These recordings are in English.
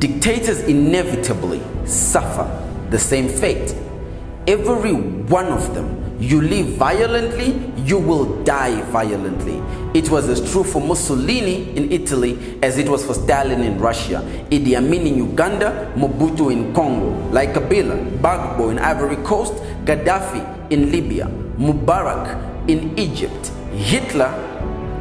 Dictators inevitably suffer the same fate. Every one of them. You live violently, you will die violently. It was as true for Mussolini in Italy as it was for Stalin in Russia, Idi Amin in Uganda, Mobutu in Congo, like Kabila, Gbagbo in Ivory Coast, Gaddafi in Libya, Mubarak in Egypt, Hitler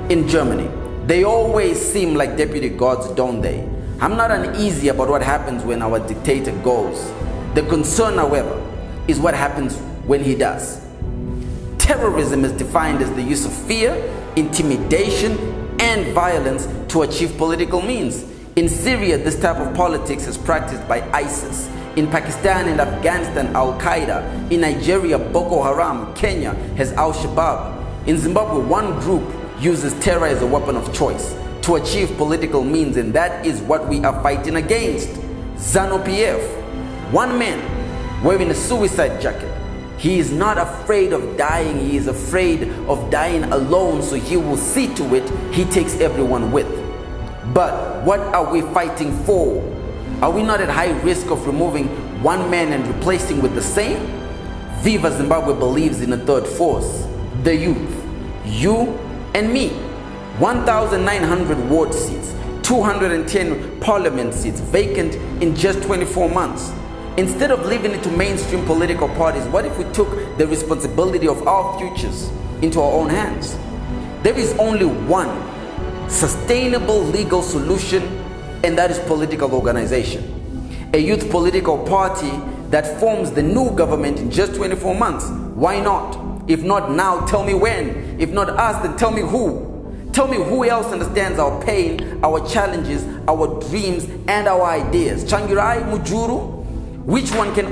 in Germany. They always seem like deputy gods, don't they? I'm not uneasy about what happens when our dictator goes. The concern, however, is what happens when he does. Terrorism is defined as the use of fear, intimidation, and violence to achieve political means. In Syria, this type of politics is practiced by ISIS. In Pakistan and Afghanistan, Al-Qaeda. In Nigeria, Boko Haram. Kenya has Al-Shabaab. In Zimbabwe, one group uses terror as a weapon of choice to achieve political means, and that is what we are fighting against. ZANU-PF. One man wearing a suicide jacket. He is not afraid of dying, he is afraid of dying alone, so he will see to it he takes everyone with. But what are we fighting for? Are we not at high risk of removing one man and replacing with the same? Viva Zimbabwe believes in a third force, the youth, you and me. 1,900 ward seats, 210 parliament seats vacant in just 24 months. Instead of leaving it to mainstream political parties, what if we took the responsibility of our futures into our own hands? There is only one sustainable legal solution, and that is political organization. A youth political party that forms the new government in just 24 months. Why not? If not now, tell me when. If not us, then tell me who. Tell me who else understands our pain, our challenges, our dreams, and our ideas. Changirai, Mujuru? Which one can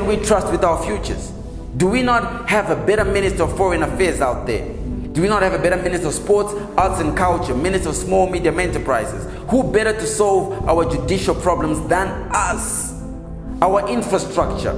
we trust with our futures? Do we not have a better Minister of Foreign Affairs out there? Do we not have a better Minister of Sports, Arts and Culture, Minister of Small Medium Enterprises? Who better to solve our judicial problems than us? Our infrastructure,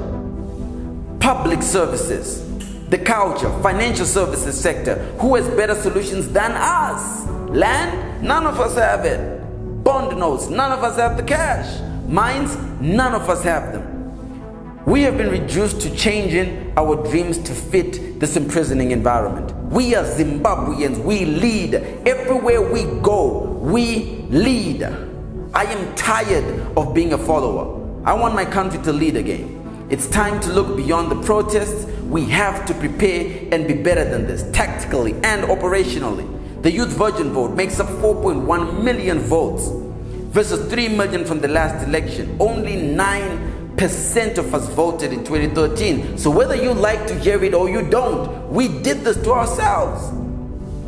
public services, the culture, financial services sector. Who has better solutions than us? Land? None of us have it. Bond notes? None of us have the cash. Minds? None of us have them. We have been reduced to changing our dreams to fit this imprisoning environment. We are Zimbabweans. We lead. Everywhere we go, we lead. I am tired of being a follower. I want my country to lead again. It's time to look beyond the protests. We have to prepare and be better than this, tactically and operationally. The Youth Virgin Vote makes up 4.1 million votes versus 3 million from the last election. Only 9% of us voted in 2013. So whether you like to hear it or you don't, we did this to ourselves.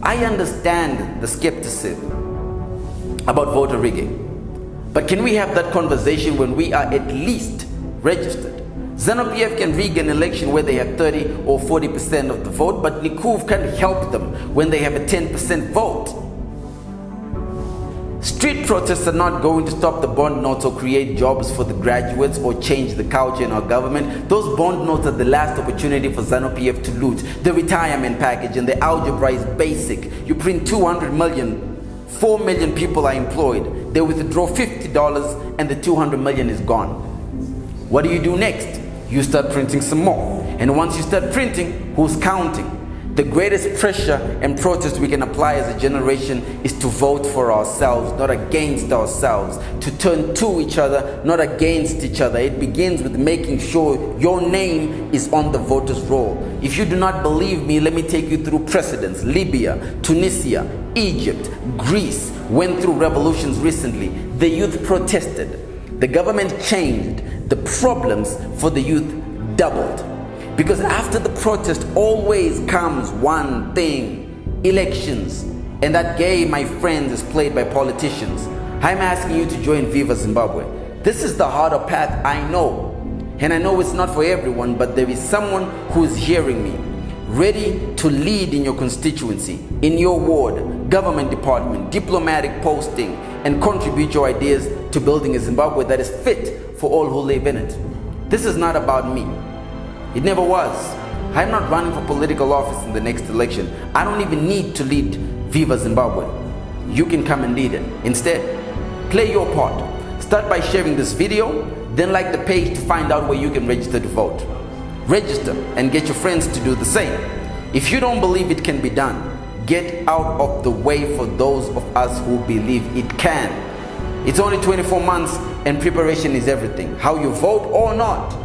I understand the skepticism about voter rigging, but can we have that conversation when we are at least registered? ZANU-PF can rig an election where they have 30 or 40% of the vote, but Nikuv can't help them when they have a 10% vote. Street protests are not going to stop the bond notes or create jobs for the graduates or change the culture in our government. Those bond notes are the last opportunity for ZANU-PF to loot. The retirement package and the algebra is basic. You print 200 million, 4 million people are employed. They withdraw $50 and the 200 million is gone. What do you do next? You start printing some more. And once you start printing, who's counting? The greatest pressure and protest we can apply as a generation is to vote for ourselves, not against ourselves. To turn to each other, not against each other. It begins with making sure your name is on the voters' roll. If you do not believe me, let me take you through precedents. Libya, Tunisia, Egypt, Greece went through revolutions recently. The youth protested. The government changed. The problems for the youth doubled. Because after the protest always comes one thing: elections. And that game, my friends, is played by politicians. I'm asking you to join Viva Zimbabwe. This is the harder path, I know. And I know it's not for everyone, but there is someone who is hearing me, ready to lead in your constituency, in your ward, government department, diplomatic posting, and contribute your ideas to building a Zimbabwe that is fit for all who live in it. This is not about me. It never was. I'm not running for political office in the next election. I don't even need to lead Viva Zimbabwe. You can come and lead it instead. Play your part. Start by sharing this video, then like the page to find out where you can register to vote. Register and get your friends to do the same. If you don't believe it can be done, get out of the way for those of us who believe it can. It's only 24 months and preparation is everything. How you vote or not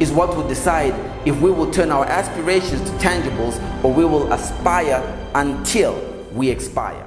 is what will decide if we will turn our aspirations to tangibles or we will aspire until we expire.